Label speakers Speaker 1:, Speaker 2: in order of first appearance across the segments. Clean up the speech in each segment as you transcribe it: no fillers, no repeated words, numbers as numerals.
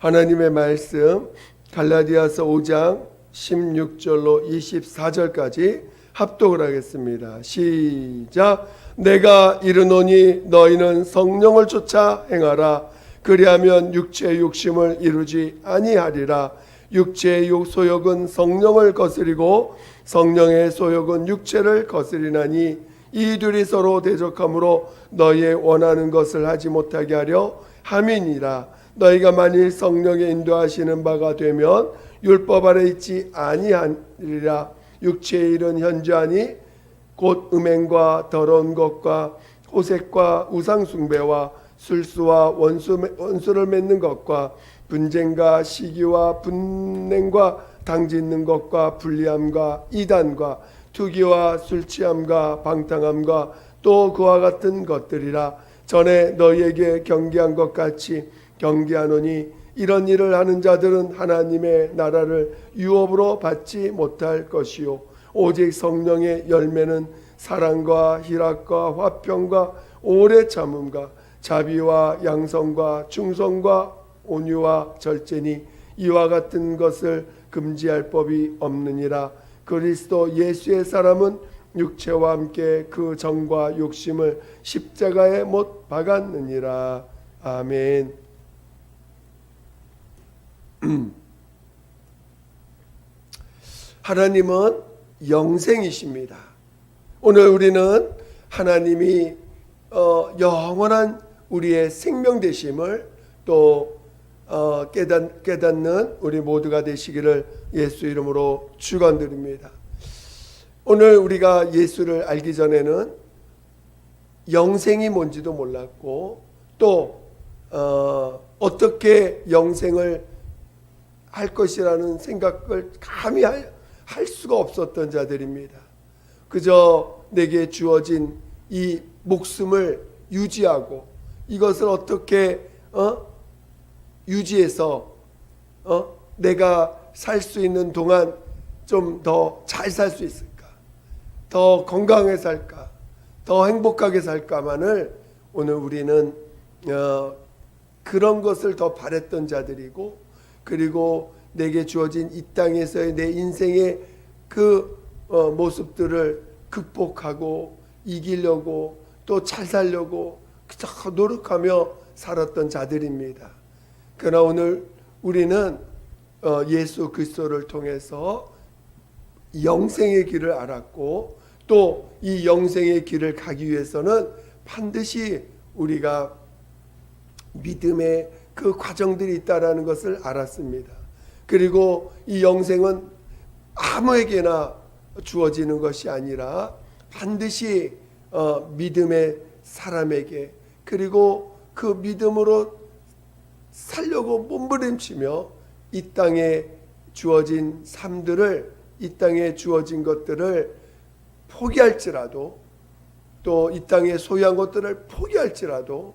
Speaker 1: 하나님의 말씀 갈라디아서 5장 16절로 24절까지 합독을 하겠습니다. 시작. 내가 이르노니 너희는 성령을 쫓아 행하라. 그리하면 육체의 욕심을 이루지 아니하리라. 육체의 소욕은 성령을 거스리고 성령의 소욕은 육체를 거스리나니 이 둘이 서로 대적함으로 너희의 원하는 것을 하지 못하게 하려 함이니라. 너희가 만일 성령의 인도하시는 바가 되면 율법 아래 있지 아니하리라. 육체의 일은 현저하니 곧 음행과 더러운 것과 호색과 우상숭배와 술수와 원수를 맺는 것과 분쟁과 시기와 분냉과 당짓는 것과 불리함과 이단과 투기와 술취함과 방탕함과 또 그와 같은 것들이라. 전에 너희에게 경계한 것 같이 경계하노니 이런 일을 하는 자들은 하나님의 나라를 유업으로 받지 못할 것이요 오직 성령의 열매는 사랑과 희락과 화평과 오래 참음과 자비와 양성과 충성과 온유와 절제니 이와 같은 것을 금지할 법이 없느니라. 그리스도 예수의 사람은 육체와 함께 그 정과 욕심을 십자가에 못 박았느니라. 아멘. 하나님은 영생이십니다. 오늘 우리는 하나님이 영원한 우리의 생명 되심을 또 깨닫는 우리 모두가 되시기를 예수 이름으로 축원드립니다. 오늘 우리가 예수를 알기 전에는 영생이 뭔지도 몰랐고 또 어떻게 영생을 할 것이라는 생각을 감히 할 수가 없었던 자들입니다. 그저 내게 주어진 이 목숨을 유지하고 이것을 어떻게 유지해서 내가 살 수 있는 동안 좀 더 잘 살 수 있을까, 더 건강하게 살까, 더 행복하게 살까만을 오늘 우리는 그런 것을 더 바랬던 자들이고, 그리고 내게 주어진 이 땅에서의 내 인생의 그 모습들을 극복하고 이기려고 또 잘 살려고 노력하며 살았던 자들입니다. 그러나 오늘 우리는 예수 그리스도를 통해서 영생의 길을 알았고 또 이 영생의 길을 가기 위해서는 반드시 우리가 믿음의 그 과정들이 있다라는 것을 알았습니다. 그리고 이 영생은 아무에게나 주어지는 것이 아니라 반드시 믿음의 사람에게, 그리고 그 믿음으로 살려고 몸부림치며 이 땅에 주어진 삶들을, 이 땅에 주어진 것들을 포기할지라도, 또 이 땅에 소유한 것들을 포기할지라도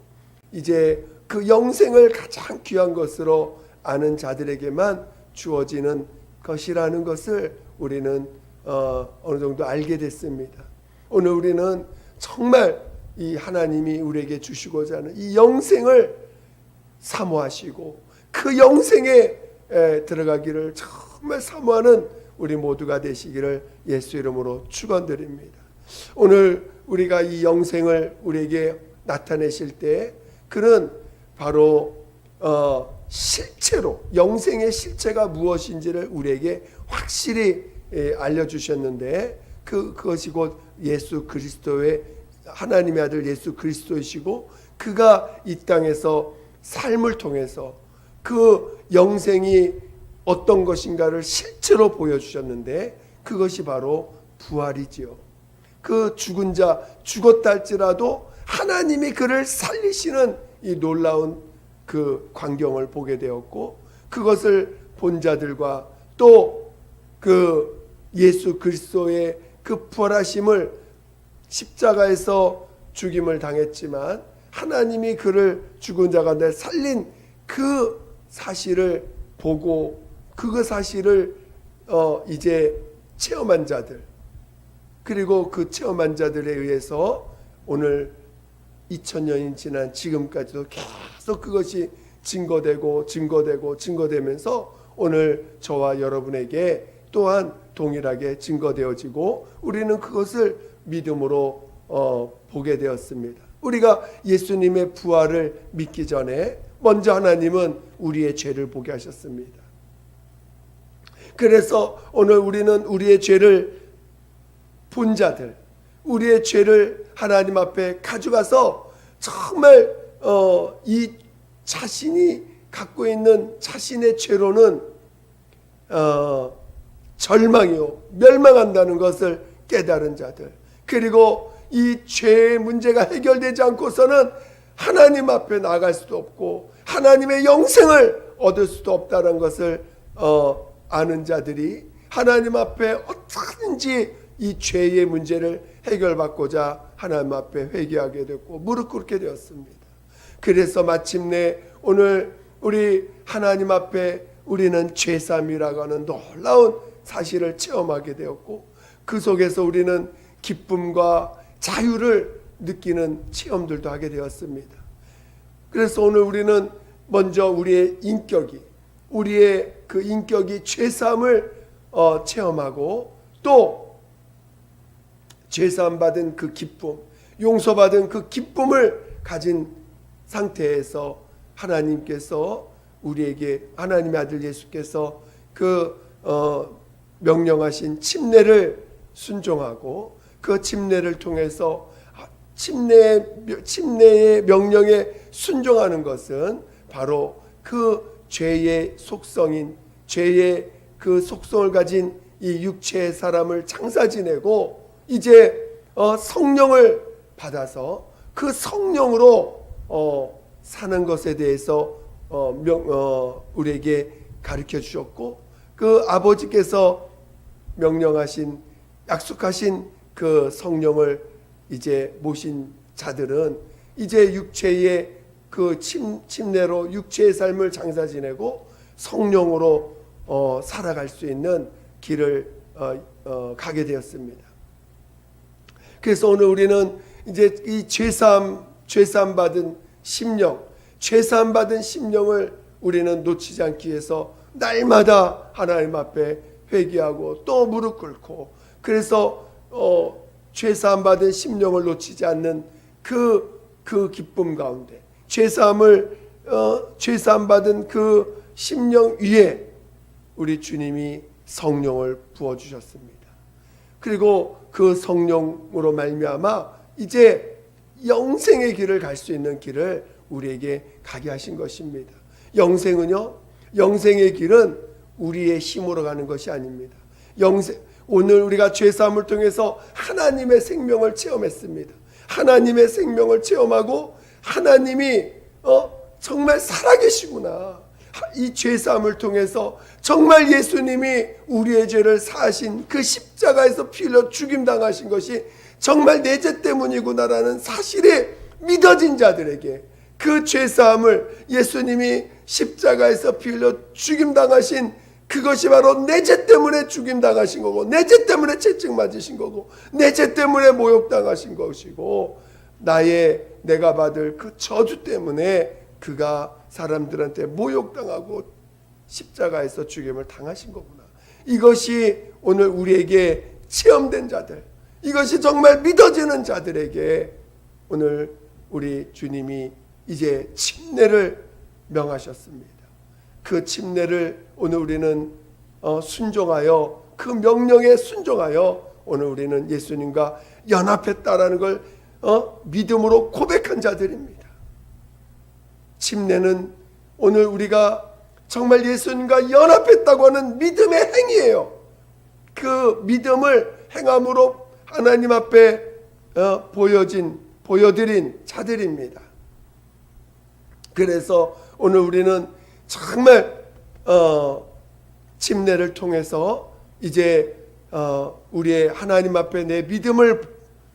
Speaker 1: 이제 그 영생을 가장 귀한 것으로 아는 자들에게만 주어지는 것이라는 것을 우리는 어느 정도 알게 됐습니다. 오늘 우리는 정말 이 하나님이 우리에게 주시고자 하는 이 영생을 사모하시고 그 영생에 들어가기를 정말 사모하는 우리 모두가 되시기를 예수 이름으로 축원드립니다. 오늘 우리가 이 영생을 우리에게 나타내실 때 그는 바로 실체로 영생의 실체가 무엇인지를 우리에게 확실히 알려주셨는데 그것이 곧 예수 그리스도의 하나님의 아들 예수 그리스도이시고, 그가 이 땅에서 삶을 통해서 그 영생이 어떤 것인가를 실제로 보여주셨는데 그것이 바로 부활이지요. 그 죽은 자, 죽었다 할지라도 하나님이 그를 살리시는 이 놀라운 그 광경을 보게 되었고, 그것을 본 자들과 또 그 예수 그리스도의 그 부활하심을, 십자가에서 죽임을 당했지만 하나님이 그를 죽은 자 가운데 살린 그 사실을 보고 그 사실을 이제 체험한 자들, 그리고 그 체험한 자들에 의해서 오늘 2000년이 지난 지금까지도 계속 그것이 증거되면서 오늘 저와 여러분에게 또한 동일하게 증거되어지고 우리는 그것을 믿음으로 보게 되었습니다. 우리가 예수님의 부활을 믿기 전에 먼저 하나님은 우리의 죄를 보게 하셨습니다. 그래서 오늘 우리는 우리의 죄를 본 자들, 우리의 죄를 하나님 앞에 가져가서 정말 이 자신이 갖고 있는 자신의 죄로는 절망이요 멸망한다는 것을 깨달은 자들, 그리고 이 죄의 문제가 해결되지 않고서는 하나님 앞에 나갈 수도 없고 하나님의 영생을 얻을 수도 없다는 것을 아는 자들이 하나님 앞에 어떻게든지 이 죄의 문제를 해결받고자 하나님 앞에 회개하게 됐고 무릎 꿇게 되었습니다. 그래서 마침내 오늘 우리 하나님 앞에 우리는 죄사함이라고 하는 놀라운 사실을 체험하게 되었고 그 속에서 우리는 기쁨과 자유를 느끼는 체험들도 하게 되었습니다. 그래서 오늘 우리는 먼저 우리의 인격이 죄사함을 체험하고 또 죄사함 받은 그 기쁨, 용서받은 그 기쁨을 가진 상태에서 하나님께서 우리에게 하나님의 아들 예수께서 그 명령하신 침례를 순종하고 그 침례를 통해서 침례의 명령에 순종하는 것은 바로 그 죄의 속성인 죄의 그 속성을 가진 이 육체의 사람을 장사 지내고 이제 성령을 받아서 그 성령으로 사는 것에 대해서 우리에게 가르쳐 주셨고 그 아버지께서 명령하신 약속하신 그 성령을 이제 모신 자들은 이제 육체의 그 침례로 육체의 삶을 장사 지내고 성령으로 살아갈 수 있는 길을 가게 되었습니다. 그래서 오늘 우리는 이제 이 죄사함 받은 심령, 죄사함 받은 심령을 우리는 놓치지 않기 위해서 날마다 하나님 앞에 회개하고 또 무릎 꿇고 그래서 죄사함 받은 심령을 놓치지 않는 그 기쁨 가운데 죄사함 받은 그 심령 위에 우리 주님이 성령을 부어 주셨습니다. 그리고 그 성령으로 말미암아 이제 영생의 길을 갈 수 있는 길을 우리에게 가게 하신 것입니다. 영생의 길은 우리의 힘으로 가는 것이 아닙니다. 오늘 우리가 죄사함을 통해서 하나님의 생명을 체험했습니다. 하나님의 생명을 체험하고 하나님이 정말 살아계시구나. 이 죄사함을 통해서 정말 예수님이 우리의 죄를 사하신 그 십자가에서 피 흘려 죽임당하신 것이 정말 내 죄 때문이구나라는 사실이 믿어진 자들에게 그 죄사함을 예수님이 십자가에서 피 흘려 죽임당하신 그것이 바로 내 죄 때문에 죽임당하신 거고 내 죄 때문에 채찍 맞으신 거고 내 죄 때문에 모욕당하신 것이고 내가 받을 그 저주 때문에 그가 사람들한테 모욕당하고 십자가에서 죽임을 당하신 거구나. 이것이 오늘 우리에게 체험된 자들, 이것이 정말 믿어지는 자들에게 오늘 우리 주님이 이제 침례를 명하셨습니다. 그 침례를 오늘 우리는 순종하여 그 명령에 순종하여 오늘 우리는 예수님과 연합했다라는 걸 믿음으로 고백한 자들입니다. 침례는 오늘 우리가 정말 예수님과 연합했다고 하는 믿음의 행위예요. 그 믿음을 행함으로 하나님 앞에 보여드린 자들입니다. 그래서 오늘 우리는 정말 침례를 통해서 이제 우리의 하나님 앞에 내 믿음을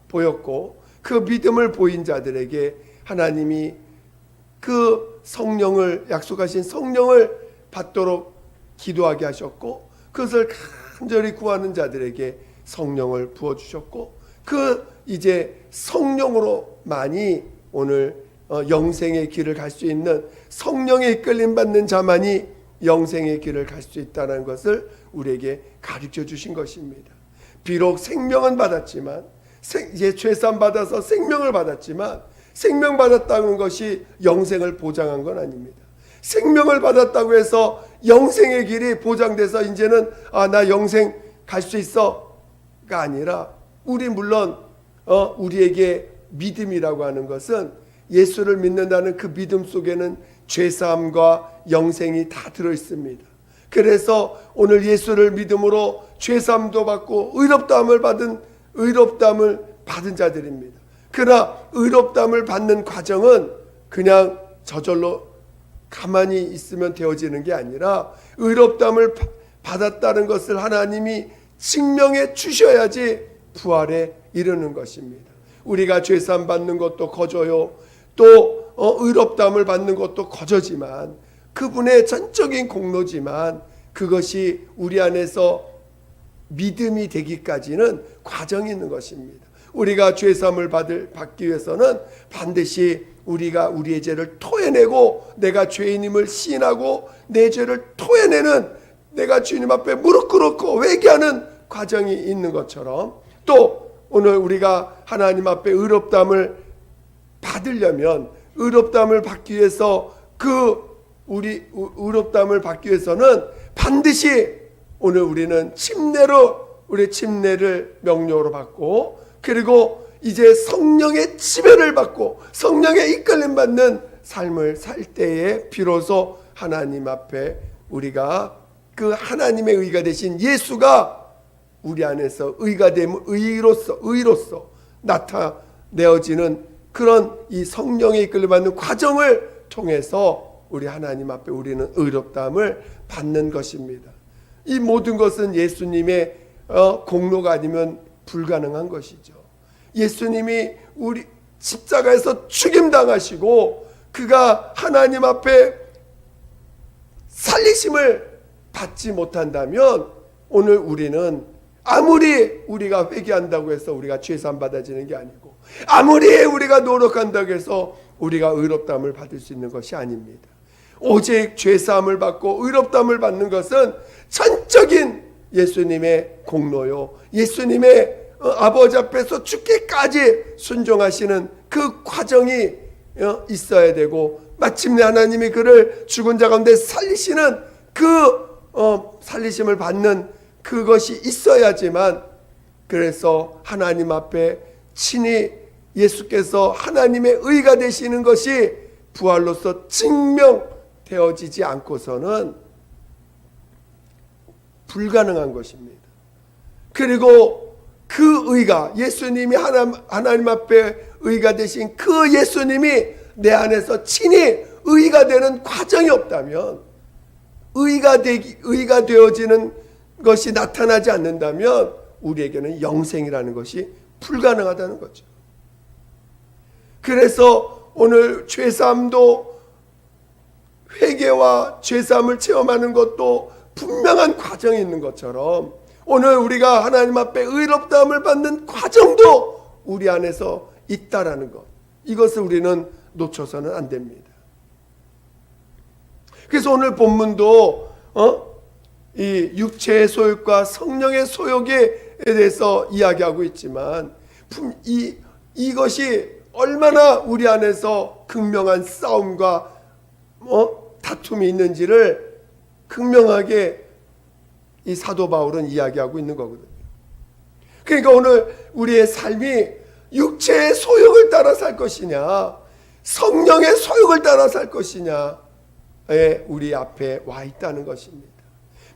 Speaker 1: 보였고 그 믿음을 보인 자들에게 하나님이 그 성령을 약속하신 성령을 받도록 기도하게 하셨고 그것을 간절히 구하는 자들에게 성령을 부어주셨고 그 이제 성령으로만이 오늘 영생의 길을 갈 수 있는, 성령의 이끌림 받는 자만이 영생의 길을 갈 수 있다는 것을 우리에게 가르쳐 주신 것입니다. 비록 생명은 받았지만, 이제 죄산 받아서 생명을 받았지만, 생명 받았다는 것이 영생을 보장한 건 아닙니다. 생명을 받았다고 해서 영생의 길이 보장돼서 이제는 나 영생 갈 수 있어가 아니라, 우리 물론 우리에게 믿음이라고 하는 것은, 예수를 믿는다는 그 믿음 속에는 죄사함과 영생이 다 들어 있습니다. 그래서 오늘 예수를 믿음으로 죄사함도 받고 의롭다함을 받은 자들입니다. 그러나 의롭다함을 받는 과정은 그냥 저절로 가만히 있으면 되어지는 게 아니라, 의롭다함을 받았다는 것을 하나님이 증명해 주셔야지 부활에 이르는 것입니다. 우리가 죄사함 받는 것도 거저요, 또 의롭다함을 받는 것도 거저지만, 그분의 전적인 공로지만, 그것이 우리 안에서 믿음이 되기까지는 과정이 있는 것입니다. 우리가 죄사함을 받기 위해서는 반드시 우리가 우리의 죄를 토해내고, 내가 죄인임을 시인하고 내 죄를 토해내는, 내가 주님 앞에 무릎 꿇고 회개하는 과정이 있는 것처럼, 또 오늘 우리가 하나님 앞에 의롭다함을 받으려면, 의롭다함을 받기 위해서 의롭다함을 받기 위해서는 반드시 오늘 우리는 우리 침례를 명령으로 받고, 그리고 이제 성령의 지배를 받고 성령의 이끌림 받는 삶을 살 때에 비로소 하나님 앞에 우리가 그 하나님의 의가 되신 예수가 우리 안에서 의로서 나타내어지는 그런 이 성령의 이끌림 받는 과정을 통해서 우리 하나님 앞에 우리는 의롭다함을 받는 것입니다. 이 모든 것은 예수님의 공로가 아니면 불가능한 것이죠. 예수님이 우리 십자가에서 죽임당하시고 그가 하나님 앞에 살리심을 받지 못한다면, 오늘 우리는 아무리 우리가 회개한다고 해서 우리가 죄사함 받아지는 게 아니고, 아무리 우리가 노력한다고 해서 우리가 의롭다함을 받을 수 있는 것이 아닙니다. 오직 죄사함을 받고 의롭다함을 받는 것은 전적인 예수님의 공로요, 예수님의 아버지 앞에서 죽기까지 순종하시는 그 과정이 있어야 되고, 마침내 하나님이 그를 죽은 자 가운데 살리시는 그 살리심을 받는 그것이 있어야지만, 그래서 하나님 앞에 친히 예수께서 하나님의 의가 되시는 것이 부활로서 증명되어지지 않고서는 불가능한 것입니다. 그리고 그 의가, 예수님이 하나님 앞에 의가 되신 그 예수님이 내 안에서 친히 의가 되는 과정이 없다면, 의가 되어지는 것이 나타나지 않는다면 우리에게는 영생이라는 것이 불가능하다는 거죠. 그래서 오늘 죄사함도, 회개와 죄사함을 체험하는 것도 분명한 과정이 있는 것처럼, 오늘 우리가 하나님 앞에 의롭다함을 받는 과정도 우리 안에서 있다라는 것, 이것을 우리는 놓쳐서는 안 됩니다. 그래서 오늘 본문도 이 육체의 소욕과 성령의 소욕에 대해서 이야기하고 있지만, 이것이 얼마나 우리 안에서 극명한 싸움과 다툼이 있는지를 극명하게 이 사도 바울은 이야기하고 있는 거거든요. 그러니까 오늘 우리의 삶이 육체의 소욕을 따라 살 것이냐, 성령의 소욕을 따라 살 것이냐에 우리 앞에 와 있다는 것입니다.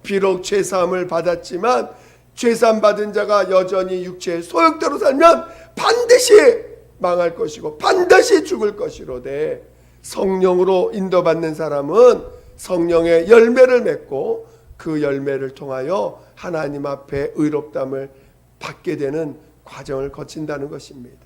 Speaker 1: 비록 죄사함을 받았지만, 죄사함 받은 자가 여전히 육체의 소욕대로 살면 반드시 망할 것이고 반드시 죽을 것이로되, 성령으로 인도받는 사람은 성령의 열매를 맺고 그 열매를 통하여 하나님 앞에 의롭다함을 받게 되는 과정을 거친다는 것입니다.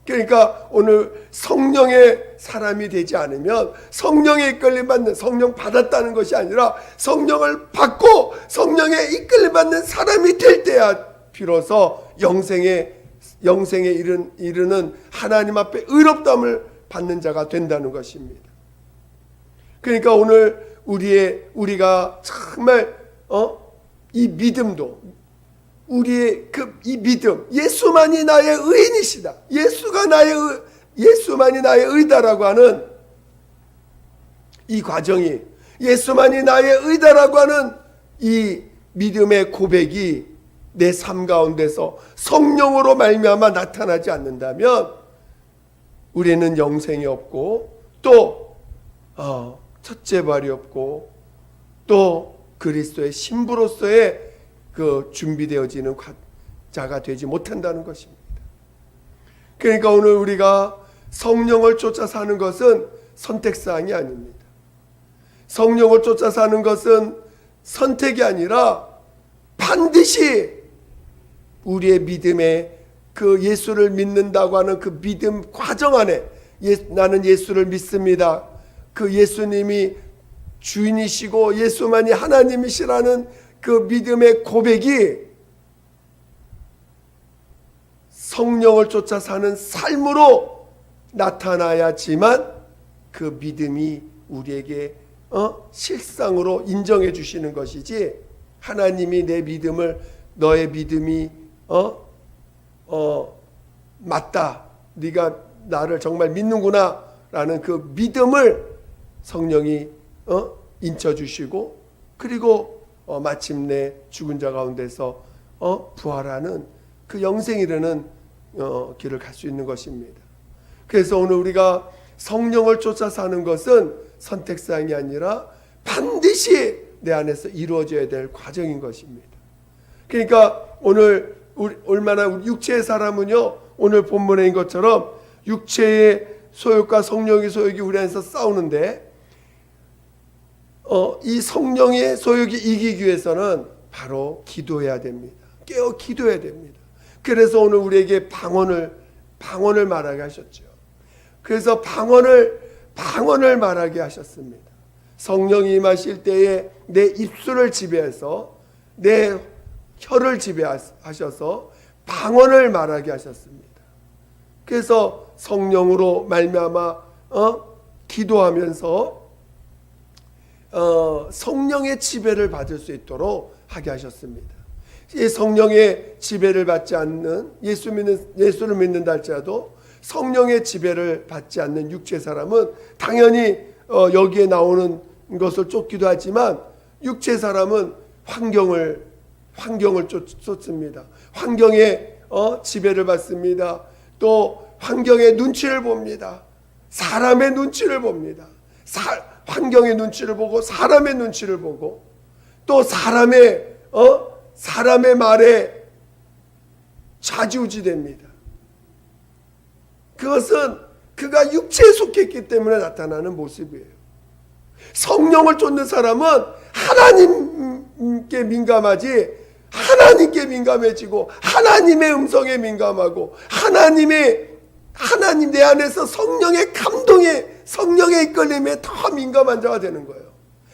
Speaker 1: 그러니까 오늘 성령의 사람이 되지 않으면, 성령의 이끌림 받는, 성령 받았다는 것이 아니라 성령을 받고 성령의 이끌림 받는 사람이 될 때야 비로소 영생에 이르는 하나님 앞에 의롭다함을 받는 자가 된다는 것입니다. 그러니까 오늘 우리가 정말 이 믿음도 우리의 이 믿음, 예수만이 나의 의인이시다, 예수만이 나의 의다라고 하는 이 과정이, 예수만이 나의 의다라고 하는 이 믿음의 고백이 내 삶 가운데서 성령으로 말미암아 나타나지 않는다면 우리는 영생이 없고, 또 첫째 발이 없고, 또 그리스도의 신부로서의 그 준비되어지는 자가 되지 못한다는 것입니다. 그러니까 오늘 우리가 성령을 쫓아 사는 것은 선택사항이 아닙니다. 성령을 쫓아 사는 것은 선택이 아니라 반드시 우리의 믿음에 그 예수를 믿는다고 하는 그 믿음 과정 안에, 나는 예수를 믿습니다, 그 예수님이 주인이시고 예수만이 하나님이시라는 그 믿음의 고백이 성령을 쫓아 사는 삶으로 나타나야지만 그 믿음이 우리에게 실상으로 인정해 주시는 것이지, 하나님이 내 믿음을, 너의 믿음이 맞다, 네가 나를 정말 믿는구나 라는 그 믿음을 성령이 인쳐 주시고, 그리고 마침내 죽은 자 가운데서 부활하는 그 영생에 이르는 길을 갈 수 있는 것입니다. 그래서 오늘 우리가 성령을 쫓아 사는 것은 선택사항이 아니라 반드시 내 안에서 이루어져야 될 과정인 것입니다. 그러니까 오늘 얼마나 육체의 사람은요, 오늘 본문에 있는 것처럼 육체의 소욕과 성령의 소욕이 우리 안에서 싸우는데, 이 성령의 소욕이 이기기 위해서는 바로 기도해야 됩니다. 깨어 기도해야 됩니다. 그래서 오늘 우리에게 방언을 말하게 하셨죠. 그래서 방언을 말하게 하셨습니다. 성령이 임하실 때에 내 입술을 지배해서 내 혀를 지배하셔서 방언을 말하게 하셨습니다. 그래서 성령으로 말미암아 기도하면서 성령의 지배를 받을 수 있도록 하게 하셨습니다. 이 성령의 지배를 받지 않는, 예수를 믿는다 할지라도 성령의 지배를 받지 않는 육체 사람은 당연히 여기에 나오는 것을 쫓기도 하지만, 육체 사람은 환경을 쫓습니다. 환경에 지배를 받습니다. 또 환경의 눈치를 봅니다. 사람의 눈치를 봅니다. 환경의 눈치를 보고 사람의 눈치를 보고, 또 사람의 말에 좌지우지됩니다. 그것은 그가 육체에 속했기 때문에 나타나는 모습이에요. 성령을 쫓는 사람은 하나님께 민감하지, 하나님께 민감해지고 하나님의 음성에 민감하고 하나님 내 안에서 성령의 감동에, 성령의 이끌림에 더 민감한 자가 되는 거예요.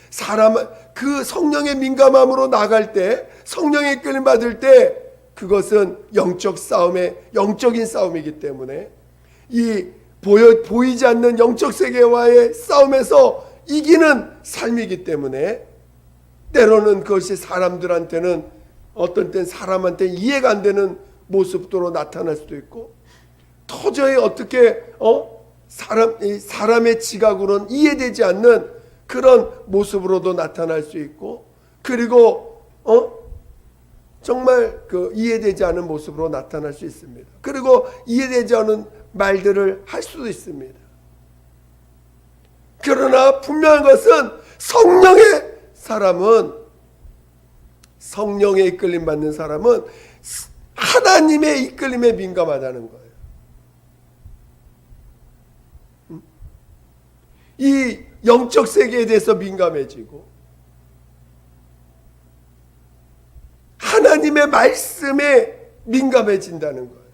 Speaker 1: 사람은 그 성령의 민감함으로 나갈 때, 성령의 이끌림 받을 때, 그것은 영적인 싸움이기 때문에 이 보이지 않는 영적 세계와의 싸움에서 이기는 삶이기 때문에, 때로는 그것이 사람들한테는, 어떤 땐 사람한테 이해가 안 되는 모습으로 나타날 수도 있고, 도저히 어떻게 사람의 지각으로는 이해되지 않는 그런 모습으로도 나타날 수 있고, 그리고 정말 그 이해되지 않은 모습으로 나타날 수 있습니다. 그리고 이해되지 않은 말들을 할 수도 있습니다. 그러나 분명한 것은 성령의 이끌림 받는 사람은 하나님의 이끌림에 민감하다는 거예요. 이 영적 세계에 대해서 민감해지고 하나님의 말씀에 민감해진다는 거예요.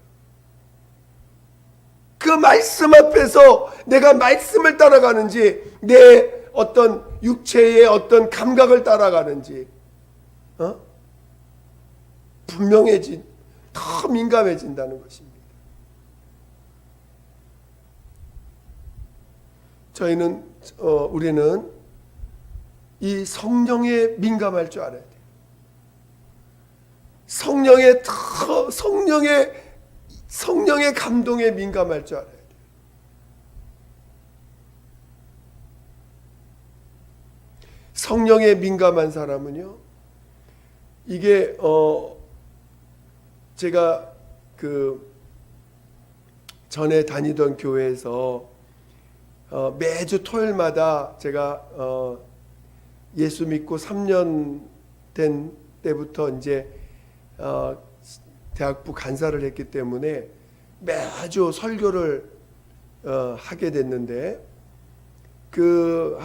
Speaker 1: 그 말씀 앞에서 내가 말씀을 따라가는지, 내 어떤 육체의 어떤 감각을 따라가는지 더 민감해진다는 것입니다. 우리는 이 성령에 민감할 줄 알아야 돼요. 성령의 감동에 민감할 줄 알아야 돼요. 성령에 민감한 사람은요, 이게 제가 그 전에 다니던 교회에서 매주 토요일마다 제가 예수 믿고 3년 된 때부터 이제 대학부 간사를 했기 때문에 매주 설교를 하게 됐는데 그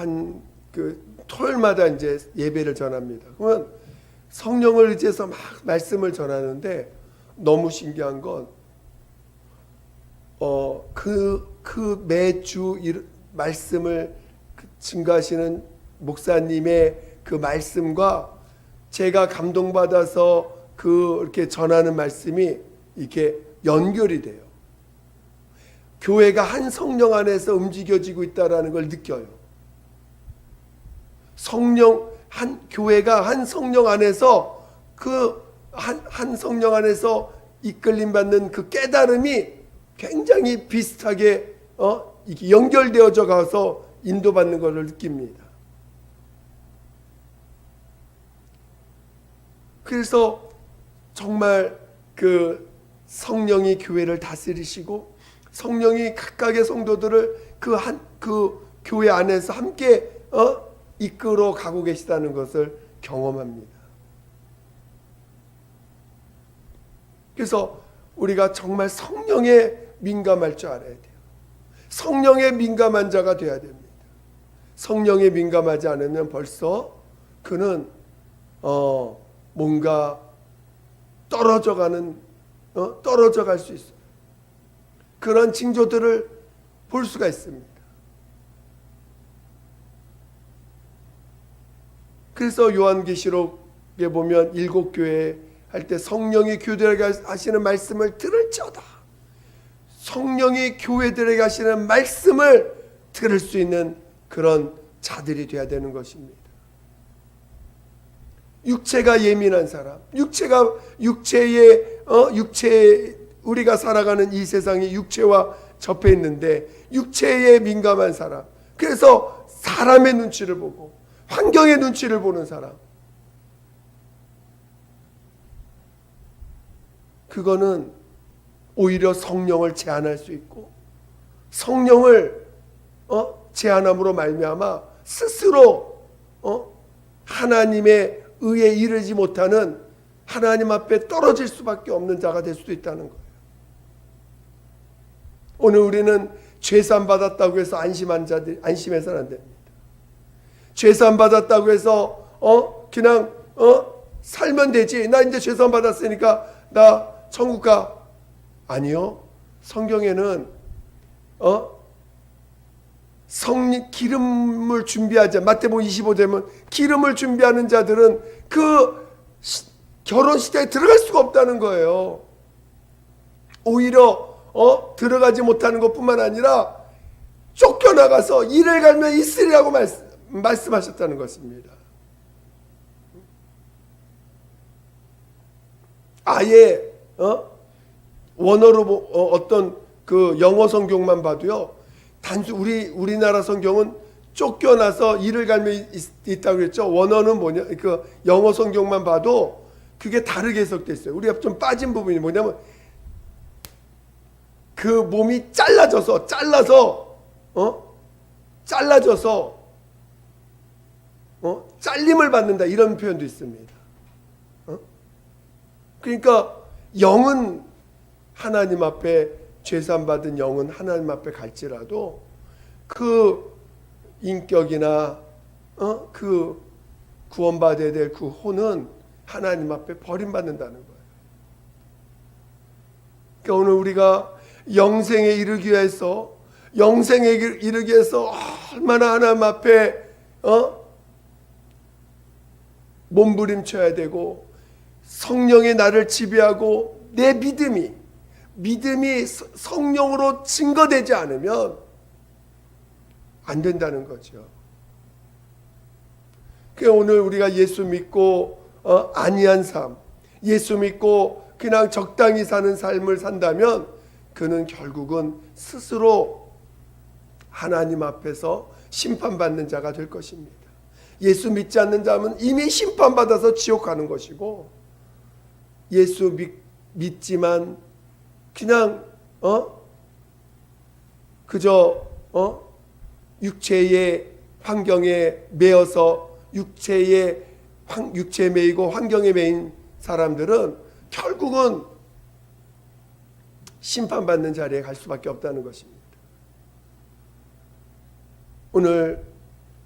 Speaker 1: 토요일마다 이제 예배를 전합니다. 그러면 성령을 의지해서 막 말씀을 전하는데 너무 신기한 건 그 매주 말씀을 증거하시는 목사님의 그 말씀과 제가 감동받아서 이렇게 전하는 말씀이 이렇게 연결이 돼요. 교회가 한 성령 안에서 움직여지고 있다라는 걸 느껴요. 교회가 한 성령 안에서 한 성령 안에서 이끌림 받는 그 깨달음이 굉장히 비슷하게 이렇게 연결되어져 가서 인도받는 것을 느낍니다. 그래서 정말 그 성령이 교회를 다스리시고 성령이 각각의 성도들을 그 교회 안에서 함께 이끌어 가고 계시다는 것을 경험합니다. 그래서 우리가 정말 성령에 민감할 줄 알아야 돼요. 성령에 민감한 자가 되어야 됩니다. 성령에 민감하지 않으면 벌써 그는 뭔가 떨어져 갈 수 있어요. 그런 징조들을 볼 수가 있습니다. 그래서 요한계시록에 보면 7교회 할 때 성령이 교회들에게 하시는 말씀을 들을지어다. 성령이 교회들에게 하시는 말씀을 들을 수 있는 그런 자들이 되어야 되는 것입니다. 육체가 예민한 사람, 우리가 살아가는 이 세상이 육체와 접해 있는데 육체에 민감한 사람, 그래서 사람의 눈치를 보고 환경의 눈치를 보는 사람, 그거는 오히려 성령을 제한할 수 있고 성령을 제한함으로 말미암아 스스로 하나님의 의에 이르지 못하는 하나님 앞에 떨어질 수밖에 없는 자가 될 수도 있다는 거예요. 오늘 우리는 죄산 받았다고 해서 안심해서는 안 됩니다. 죄산 받았다고 해서 그냥 살면 되지, 나 이제 죄산 받았으니까 나 천국 가. 아니요. 성경에는 기름을 준비하자. 마태복음 25되면 기름을 준비하는 자들은 그 결혼 시대에 들어갈 수가 없다는 거예요. 오히려 들어가지 못하는 것뿐만 아니라 쫓겨나가서 이를 갈면 있으리라고 말씀하셨다는 것입니다. 아예 원어로 어떤 그 영어 성경만 봐도요, 단순 우리나라 성경은 쫓겨나서 이를 갈면 있다고 그랬죠. 원어는 뭐냐, 그 영어 성경만 봐도 그게 다르게 해석돼 있어요. 우리가 좀 빠진 부분이 뭐냐면 그 몸이 잘라져서 잘림을 받는다, 이런 표현도 있습니다. 그러니까 영은 하나님 앞에, 죄산 받은 영은 하나님 앞에 갈지라도 그 인격이나 그 구원받아야 될 그 혼은 하나님 앞에 버림받는다는 거예요. 그러니까 오늘 우리가 영생에 이르기 위해서 얼마나 하나님 앞에 몸부림쳐야 되고, 성령의 나를 지배하고 내 믿음이 성령으로 증거되지 않으면 안 된다는 거죠. 그 오늘 우리가 예수 믿고 안이한 삶, 예수 믿고 그냥 적당히 사는 삶을 산다면 그는 결국은 스스로 하나님 앞에서 심판받는 자가 될 것입니다. 예수 믿지 않는 자는 이미 심판받아서 지옥 가는 것이고, 예수 믿지만 그냥 그저 육체의 환경에 매여서 육체에 매이고 환경에 매인 사람들은 결국은 심판받는 자리에 갈 수밖에 없다는 것입니다. 오늘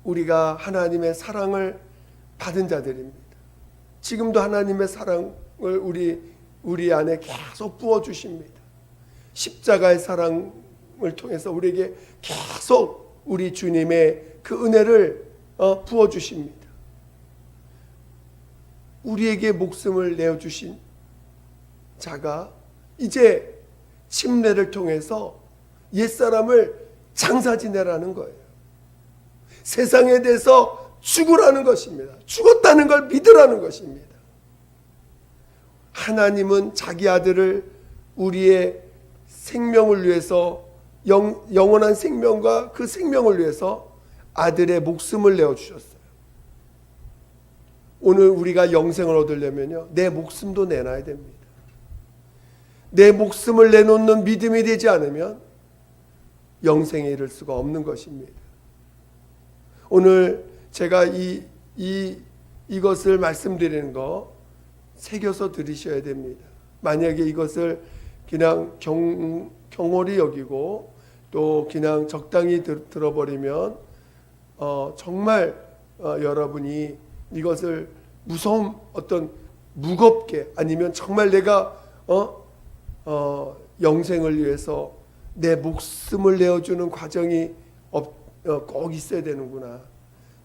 Speaker 1: 우리가 하나님의 사랑을 받은 자들입니다. 지금도 하나님의 사랑을 우리 안에 계속 부어주십니다. 십자가의 사랑을 통해서 우리에게 계속 우리 주님의 그 은혜를 부어주십니다. 우리에게 목숨을 내어주신 자가 이제 침례를 통해서 옛사람을 장사 지내라는 거예요. 세상에 대해서 죽으라는 것입니다. 죽었다는 걸 믿으라는 것입니다. 하나님은 자기 아들을 우리의 생명을 위해서, 영원한 생명과 그 생명을 위해서 아들의 목숨을 내어주셨어요. 오늘 우리가 영생을 얻으려면요, 내 목숨도 내놔야 됩니다. 내 목숨을 내놓는 믿음이 되지 않으면 영생에 이를 수가 없는 것입니다. 오늘 제가 이것을 말씀드리는 거 새겨서 들으셔야 됩니다. 만약에 이것을 그냥 경홀히 여기고 또 그냥 적당히 들어버리면 정말 여러분이 이것을 무겁게, 아니면 정말 내가 영생을 위해서 내 목숨을 내어주는 과정이 꼭 있어야 되는구나.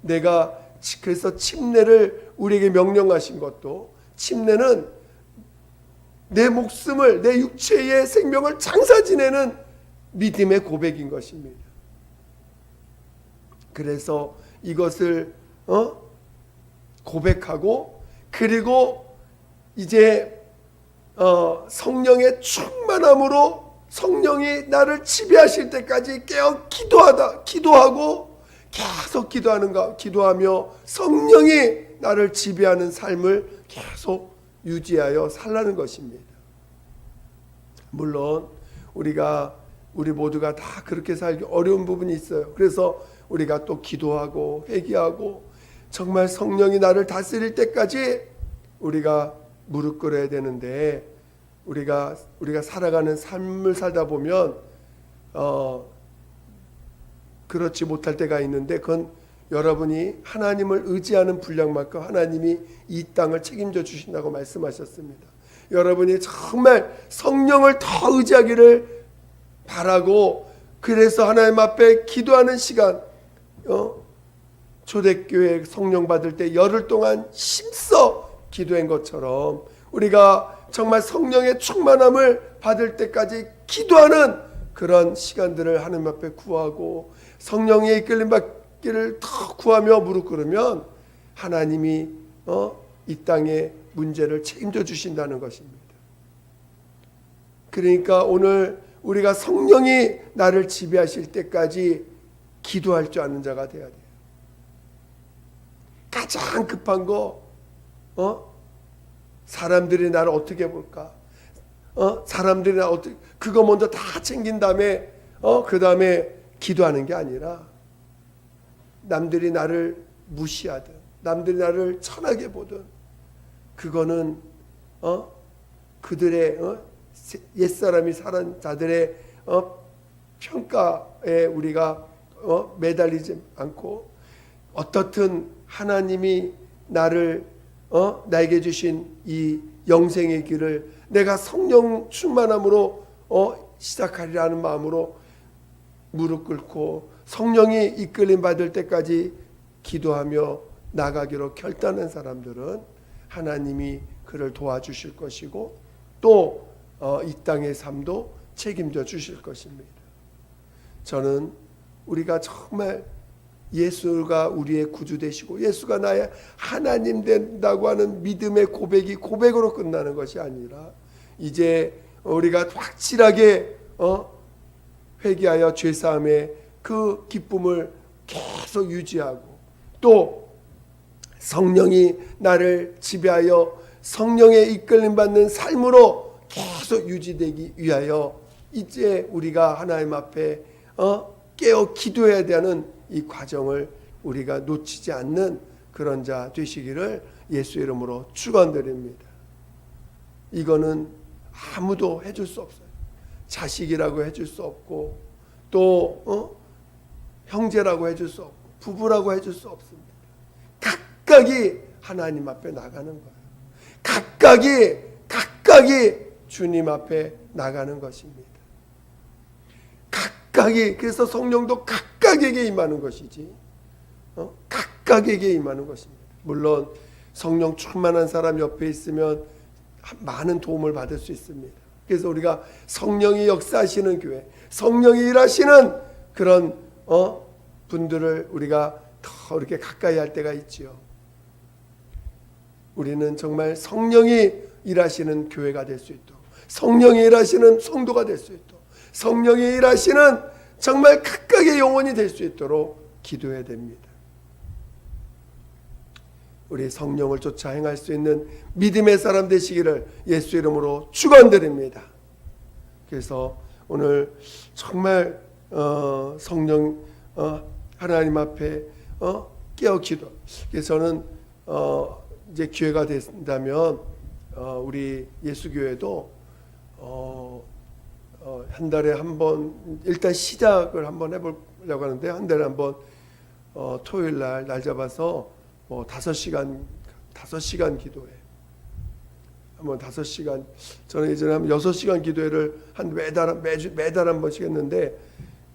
Speaker 1: 내가 그래서 침례를 우리에게 명령하신 것도, 침례는 내 목숨을, 내 육체의 생명을 장사 지내는 믿음의 고백인 것입니다. 그래서 이것을 고백하고, 그리고 이제 성령의 충만함으로 성령이 나를 지배하실 때까지 깨어 기도하고 계속 기도하며 성령이 나를 지배하는 삶을 계속 유지하여 살라는 것입니다. 물론 우리 모두가 다 그렇게 살기 어려운 부분이 있어요. 그래서 우리가 또 기도하고 회개하고 정말 성령이 나를 다스릴 때까지 우리가 무릎 꿇어야 되는데, 우리가 살아가는 삶을 살다 보면 그렇지 못할 때가 있는데, 그건 여러분이 하나님을 의지하는 분량만큼 하나님이 이 땅을 책임져 주신다고 말씀하셨습니다. 여러분이 정말 성령을 더 의지하기를 바라고, 그래서 하나님 앞에 기도하는 시간, 초대교회 성령 받을 때 열흘 동안 힘써 기도한 것처럼 우리가 정말 성령의 충만함을 받을 때까지 기도하는 그런 시간들을 하나님 앞에 구하고 성령의 이끌림 받기를 더 구하며 무릎 꿇으면 하나님이 이 땅의 문제를 책임져 주신다는 것입니다. 그러니까 오늘 우리가 성령이 나를 지배하실 때까지 기도할 줄 아는 자가 돼야 돼요. 가장 급한 거 사람들이 나를 어떻게 볼까? 사람들이 나를 어떻게, 그거 먼저 다 챙긴 다음에 그 다음에 기도하는 게 아니라, 남들이 나를 무시하든 남들이 나를 천하게 보든 그거는 그들의 옛사람이 살은 자들의 평가에 우리가 매달리지 않고, 어떻든 하나님이 나에게 주신 이 영생의 길을 내가 성령 충만함으로 시작하리라는 마음으로 무릎 꿇고 성령이 이끌림 받을 때까지 기도하며 나가기로 결단한 사람들은 하나님이 그를 도와주실 것이고, 또 이 땅의 삶도 책임져 주실 것입니다. 저는 우리가 정말 예수가 우리의 구주 되시고 예수가 나의 하나님 된다고 하는 믿음의 고백이 고백으로 끝나는 것이 아니라 이제 우리가 확실하게 회개하여 죄사함의 그 기쁨을 계속 유지하고 또 성령이 나를 지배하여 성령의 이끌림 받는 삶으로 계속 유지되기 위하여 이제 우리가 하나님 앞에 깨어 기도해야 되는 이 과정을 우리가 놓치지 않는 그런 자 되시기를 예수 이름으로 축원드립니다. 이거는 아무도 해줄 수 없어요. 자식이라고 해줄 수 없고 또 형제라고 해줄 수 없고 부부라고 해줄 수 없습니다. 각각이 하나님 앞에 나가는 거예요. 각각이 주님 앞에 나가는 것입니다. 각각이, 그래서 성령도 각각에게 임하는 것이지 각각에게 임하는 것입니다. 물론 성령 충만한 사람 옆에 있으면 많은 도움을 받을 수 있습니다. 그래서 우리가 성령이 역사하시는 교회, 성령이 일하시는 그런 분들을 우리가 더 이렇게 가까이 할 때가 있지요. 우리는 정말 성령이 일하시는 교회가 될 수 있도록, 성령이 일하시는 성도가 될 수 있도록, 성령이 일하시는 정말 각각의 영혼이 될 수 있도록 기도해야 됩니다. 우리 성령을 쫓아 행할 수 있는 믿음의 사람 되시기를 예수 이름으로 축원드립니다. 그래서 오늘 정말 성령 하나님 앞에 깨어 기도. 그래서 저는 이제 기회가 된다면 우리 예수교회도 한 달에 한 번 일단 시작을 한번 해보려고 하는데 한 달에 한 번 토요일 날 잡아서 5시간 기도회 한번 5시간, 저는 예전에 한 6시간 기도회를 한 매달 한 번씩 했는데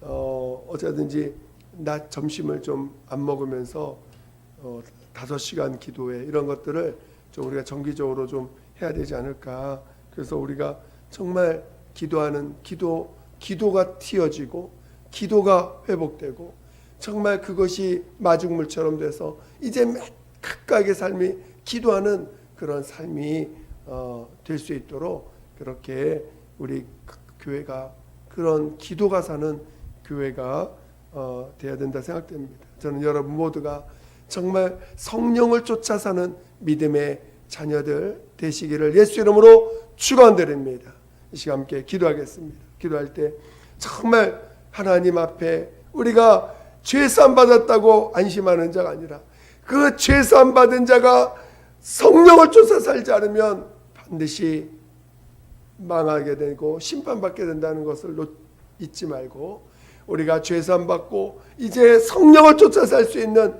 Speaker 1: 어쩌든지 낮 점심을 좀 안 먹으면서 5시간 기도회 이런 것들을 좀 우리가 정기적으로 좀 해야 되지 않을까. 그래서 우리가 정말 기도하는 기도가 튀어지고 기도가 회복되고 정말 그것이 마중물처럼 돼서 이제 각각의 삶이 기도하는 그런 삶이 될 수 있도록 그렇게 우리 교회가 그런 기도가 사는 교회가 돼야 된다 생각됩니다. 저는 여러분 모두가 정말 성령을 쫓아 사는 믿음의 자녀들 되시기를 예수 이름으로 축원드립니다. 이 시간 함께 기도하겠습니다. 기도할 때 정말 하나님 앞에 우리가 죄사함 받았다고 안심하는 자가 아니라 그 죄사함 받은 자가 성령을 쫓아 살지 않으면 반드시 망하게 되고 심판받게 된다는 것을 잊지 말고 우리가 죄사함 받고 이제 성령을 쫓아 살 수 있는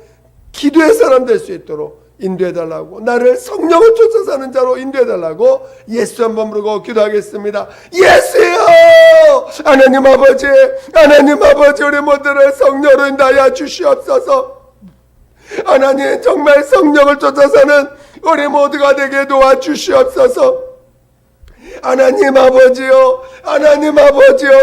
Speaker 1: 기도의 사람 될 수 있도록 인도해달라고, 나를 성령을 쫓아 사는 자로 인도해달라고 예수 한번 부르고 기도하겠습니다. 예수여, 하나님 아버지 우리 모두를 성령으로 인도하여 주시옵소서. 하나님 정말 성령을 쫓아 사는 우리 모두가 되게 도와주시옵소서. 하나님 아버지요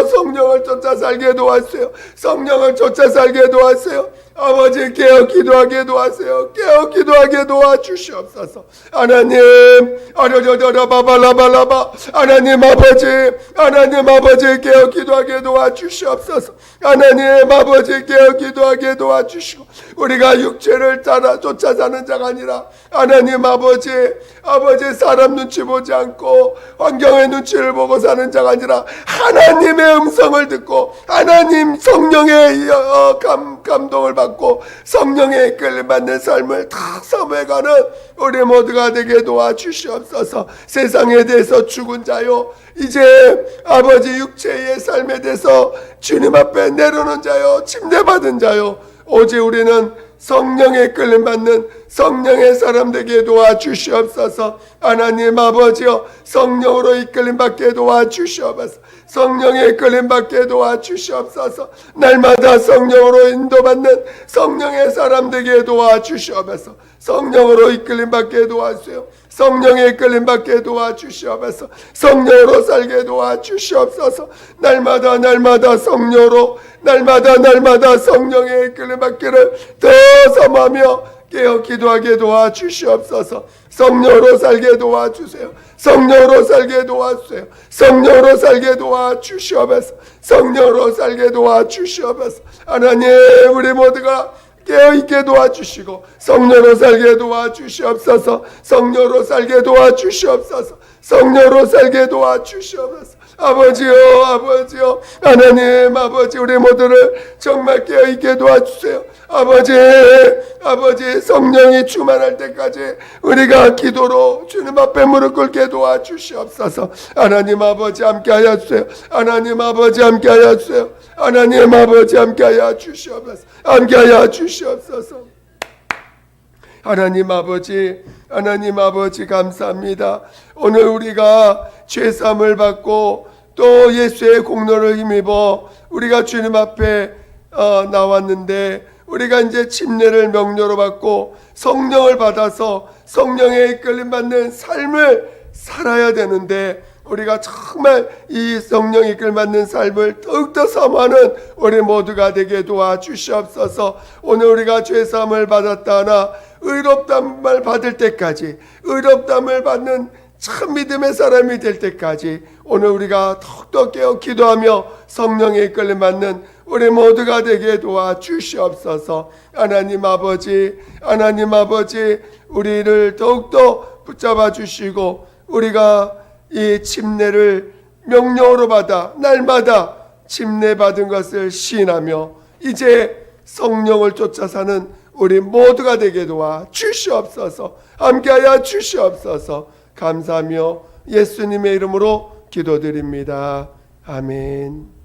Speaker 1: 성령을 쫓아 살게 도와주세요. 성령을 쫓아 살게 도와주세요. 아버지 깨어 기도하게 도와주세요. 깨어 기도하게 도와주시옵소서. 하나님 아려저저라바발라발라바 하나님 아버지 깨어 기도하게 도와주시옵소서. 하나님 아버지 깨어 기도하게 도와주시고 우리가 육체를 따라 쫓아 사는 자가 아니라 하나님 아버지 사람 눈치 보지 않고 환경의 눈치를 보고 사는 자가 아니라 하나님의 음성을 듣고 하나님 성령의 감동을 받고 성령의 이끌림 받는 삶을 다 사모해가는 우리 모두가 되게 도와주시옵소서. 세상에 대해서 죽은 자요 이제 아버지 육체의 삶에 대해서 주님 앞에 내려놓은 자요 침례받은 자요 오직 우리는 성령의 이끌림 받는 성령의 사람 되게 도와주시옵소서. 하나님 아버지여, 성령으로 이끌림 받게 도와주시옵소서. 성령의 이끌림 받게 도와주시옵소서. 날마다 성령으로 인도받는 성령의 사람 되게 도와주시옵소서. 성령으로 이끌림 받게 도와주세요. 성령의 이끌림 받게 도와주시옵소서. 성령으로 살게 도와주시옵소서. 날마다 성령으로, 날마다 성령의 이끌림 받기를 더 섬하며 깨어 기도하게 도와주시옵소서. 성령으로 살게 도와주세요. 성령으로 살게 도와주세요. 성령으로 살게 도와주시옵소서. 성령으로 살게 도와주시옵소서. 하나님, 우리 모두가 깨어있게 도와주시고 성령으로 살게 도와주시옵소서. 성령으로 살게 도와주시옵소서. 성령으로 살게 도와주시옵소서. 아버지요, 하나님 아버지, 우리 모두를 정말 깨어있게 도와주세요. 아버지, 성령이 충만할 때까지 우리가 기도로 주님 앞에 무릎 꿇게 도와주시옵소서. 하나님 아버지, 함께하여 주세요. 하나님 아버지, 함께하여 주세요. 하나님 아버지, 함께하여 주시옵소서. 함께하여 주시옵소서. 하나님 아버지 감사합니다. 오늘 우리가 죄사함을 받고 또 예수의 공로를 힘입어 우리가 주님 앞에 나왔는데, 우리가 이제 침례를 명료로 받고 성령을 받아서 성령의 이끌림 받는 삶을 살아야 되는데, 우리가 정말 이 성령 이끌 받는 삶을 더욱더 사모하는 우리 모두가 되게 도와주시옵소서. 오늘 우리가 죄사함을 받았다 하나 의롭다함을 받을 때까지, 의롭다함을 받는 참 믿음의 사람이 될 때까지 오늘 우리가 더욱더 깨어 기도하며 성령의 이끌림 받는 우리 모두가 되게 도와주시옵소서. 하나님 아버지, 우리를 더욱더 붙잡아 주시고, 우리가 이 침례를 명령으로 받아 날마다 침례 받은 것을 시인하며 이제 성령을 쫓아 사는 우리 모두가 되게 도와 주시옵소서. 함께하여 주시옵소서. 감사하며 예수님의 이름으로 기도드립니다. 아멘.